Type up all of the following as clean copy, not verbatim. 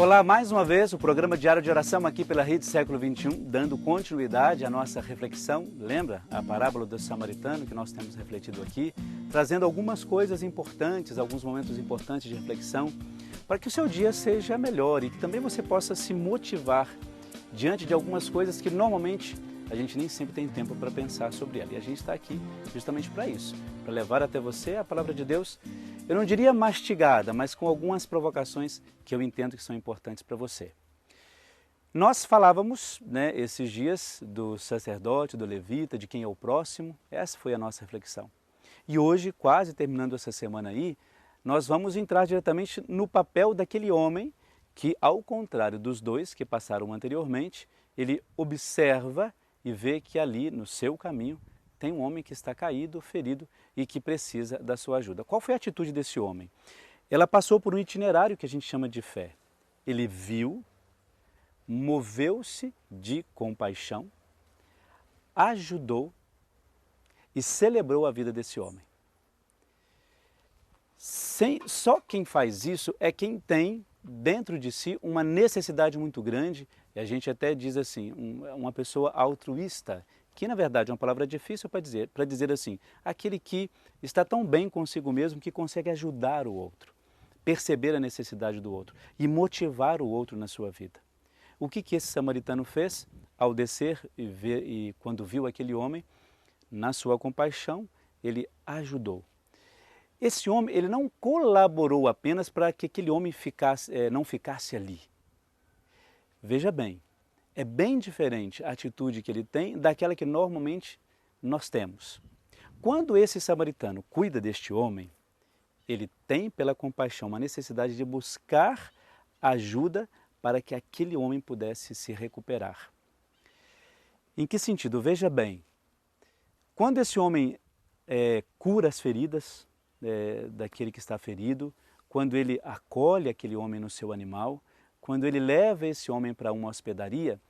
Olá, mais uma vez, o programa Diário de Oração aqui pela Rede Século XXI, dando continuidade à nossa reflexão. Lembra a parábola do samaritano que nós temos refletido aqui, trazendo algumas coisas importantes, alguns momentos importantes de reflexão, para que o seu dia seja melhor e que também você possa se motivar diante de algumas coisas que normalmente a gente nem sempre tem tempo para pensar sobre ela. E a gente está aqui justamente para isso, para levar até você a palavra de Deus, eu não diria mastigada, mas com algumas provocações que eu entendo que são importantes para você. Nós falávamos, esses dias do sacerdote, do levita, de quem é o próximo, essa foi a nossa reflexão. E hoje, quase terminando essa semana aí, nós vamos entrar diretamente no papel daquele homem que, ao contrário dos dois que passaram anteriormente, ele observa e vê que ali no seu caminho tem um homem que está caído, ferido e que precisa da sua ajuda. Qual foi a atitude desse homem? Ela passou por um itinerário que a gente chama de fé. Ele viu, moveu-se de compaixão, ajudou e celebrou a vida desse homem. Só quem faz isso é quem tem dentro de si uma necessidade muito grande, e a gente até diz assim, uma pessoa altruísta, que na verdade é uma palavra difícil para dizer assim, aquele que está tão bem consigo mesmo que consegue ajudar o outro, perceber a necessidade do outro e motivar o outro na sua vida. O que esse samaritano fez? Ao descer e quando viu aquele homem, na sua compaixão, ele ajudou. Esse homem, ele não colaborou apenas para que aquele homem não ficasse ali. Veja bem, é bem diferente a atitude que ele tem daquela que normalmente nós temos. Quando esse samaritano cuida deste homem, ele tem pela compaixão uma necessidade de buscar ajuda para que aquele homem pudesse se recuperar. Em que sentido? Veja bem, quando esse homem cura as feridas daquele que está ferido, quando ele acolhe aquele homem no seu animal, quando ele leva esse homem para uma hospedaria,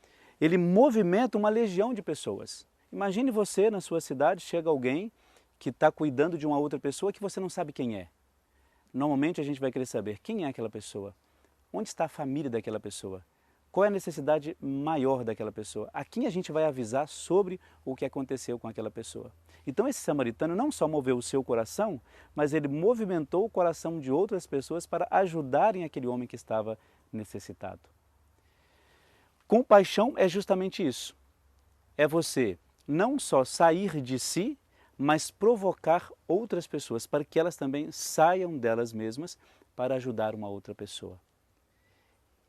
ele movimenta uma legião de pessoas. Imagine você na sua cidade, chega alguém que está cuidando de uma outra pessoa que você não sabe quem é. Normalmente a gente vai querer saber quem é aquela pessoa, onde está a família daquela pessoa, qual é a necessidade maior daquela pessoa, a quem a gente vai avisar sobre o que aconteceu com aquela pessoa. Então esse samaritano não só moveu o seu coração, mas ele movimentou o coração de outras pessoas para ajudarem aquele homem que estava necessitado. Compaixão é justamente isso. É você não só sair de si, mas provocar outras pessoas para que elas também saiam delas mesmas para ajudar uma outra pessoa.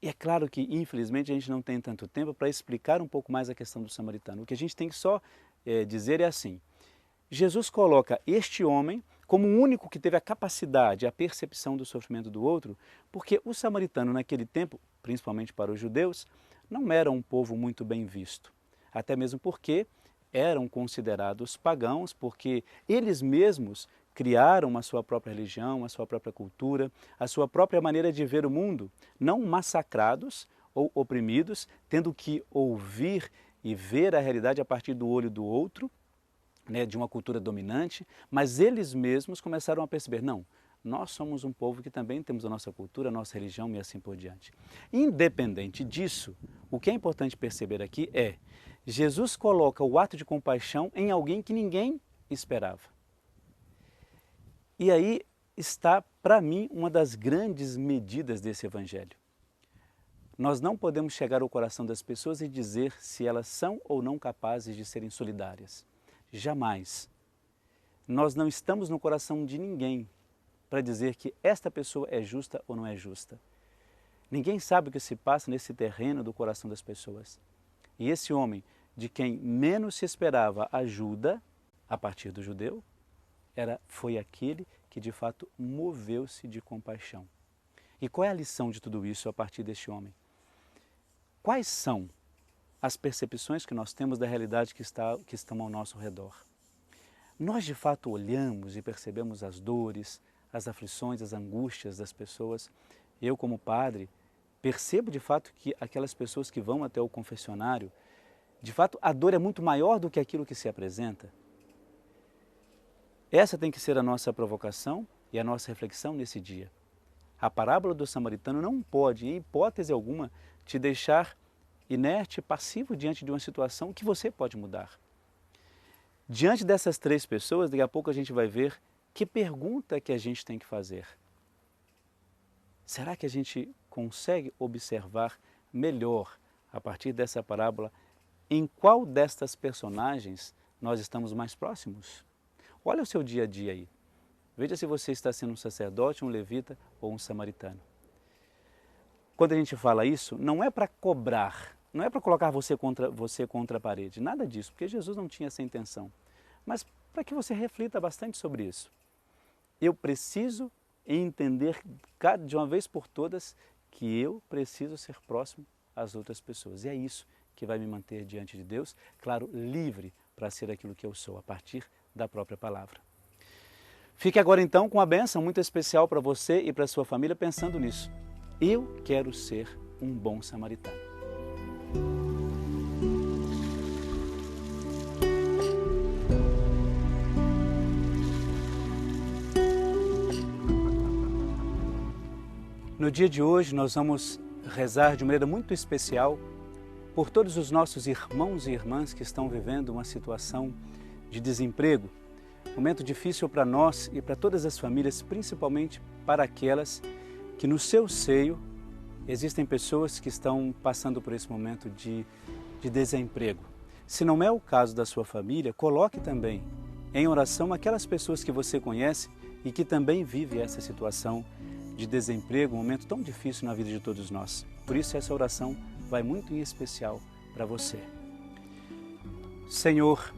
E é claro que, infelizmente, a gente não tem tanto tempo para explicar um pouco mais a questão do samaritano. O que a gente tem que só dizer é assim, Jesus coloca este homem como o único que teve a capacidade, a percepção do sofrimento do outro, porque o samaritano naquele tempo, principalmente para os judeus, não era um povo muito bem visto. Até mesmo porque eram considerados pagãos, porque eles mesmos criaram a sua própria religião, a sua própria cultura, a sua própria maneira de ver o mundo, não massacrados ou oprimidos, tendo que ouvir e ver a realidade a partir do olho do outro, de uma cultura dominante, mas eles mesmos começaram a perceber, não, nós somos um povo que também temos a nossa cultura, a nossa religião e assim por diante. Independente disso, o que é importante perceber aqui é, Jesus coloca o ato de compaixão em alguém que ninguém esperava. E aí está, para mim, uma das grandes medidas desse evangelho. Nós não podemos chegar ao coração das pessoas e dizer se elas são ou não capazes de serem solidárias. Jamais. Nós não estamos no coração de ninguém para dizer que esta pessoa é justa ou não é justa. Ninguém sabe o que se passa nesse terreno do coração das pessoas. E esse homem, de quem menos se esperava ajuda, a partir do judeu, foi aquele que de fato moveu-se de compaixão. E qual é a lição de tudo isso a partir deste homem? Quais são as percepções que nós temos da realidade que estão ao nosso redor? Nós de fato olhamos e percebemos as dores, as aflições, as angústias das pessoas. Eu como padre percebo de fato que aquelas pessoas que vão até o confessionário, de fato a dor é muito maior do que aquilo que se apresenta. Essa tem que ser a nossa provocação e a nossa reflexão nesse dia. A parábola do samaritano não pode, em hipótese alguma, te deixar inerte, passivo diante de uma situação que você pode mudar. Diante dessas três pessoas, daqui a pouco a gente vai ver que pergunta que a gente tem que fazer. Será que a gente consegue observar melhor, a partir dessa parábola, em qual destas personagens nós estamos mais próximos? Olha o seu dia a dia aí. Veja se você está sendo um sacerdote, um levita ou um samaritano. Quando a gente fala isso, não é para cobrar, não é para colocar você contra a parede, nada disso, porque Jesus não tinha essa intenção. Mas para que você reflita bastante sobre isso. Eu preciso entender de uma vez por todas que eu preciso ser próximo às outras pessoas. E é isso que vai me manter diante de Deus, claro, livre para ser aquilo que eu sou, a partir da própria palavra. Fique agora então com uma bênção muito especial para você e para a sua família pensando nisso. Eu quero ser um bom samaritano. No dia de hoje nós vamos rezar de maneira muito especial por todos os nossos irmãos e irmãs que estão vivendo uma situação de desemprego, momento difícil para nós e para todas as famílias, principalmente para aquelas que no seu seio existem pessoas que estão passando por esse momento de desemprego. Se não é o caso da sua família, coloque também em oração aquelas pessoas que você conhece e que também vivem essa situação de desemprego, um momento tão difícil na vida de todos nós. Por isso essa oração vai muito em especial para você. Senhor,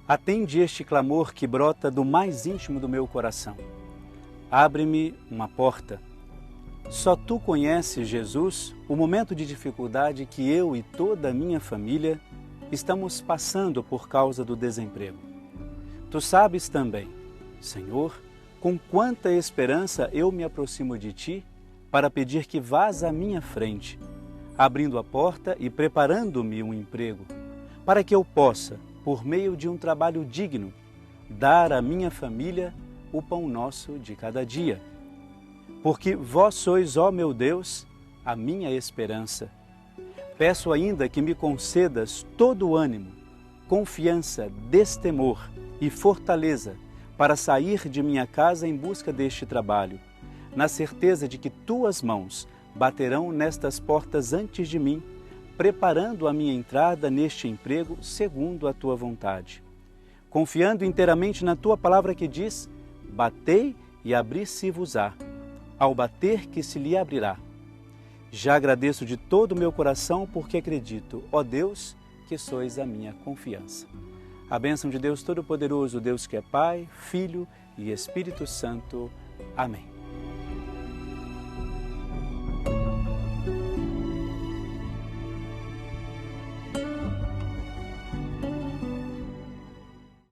atende este clamor que brota do mais íntimo do meu coração. Abre-me uma porta. Só Tu conheces, Jesus, o momento de dificuldade que eu e toda a minha família estamos passando por causa do desemprego. Tu sabes também, Senhor, com quanta esperança eu me aproximo de Ti para pedir que vás à minha frente, abrindo a porta e preparando-me um emprego, para que eu possa, por meio de um trabalho digno, dar à minha família o pão nosso de cada dia. Porque vós sois, ó meu Deus, a minha esperança. Peço ainda que me concedas todo o ânimo, confiança, destemor e fortaleza para sair de minha casa em busca deste trabalho, na certeza de que Tuas mãos baterão nestas portas antes de mim, preparando a minha entrada neste emprego segundo a Tua vontade. Confiando inteiramente na Tua palavra que diz, batei e abri-se-vos-á, ao bater que se lhe abrirá. Já agradeço de todo o meu coração porque acredito, ó Deus, que sois a minha confiança. A bênção de Deus Todo-Poderoso, Deus que é Pai, Filho e Espírito Santo. Amém.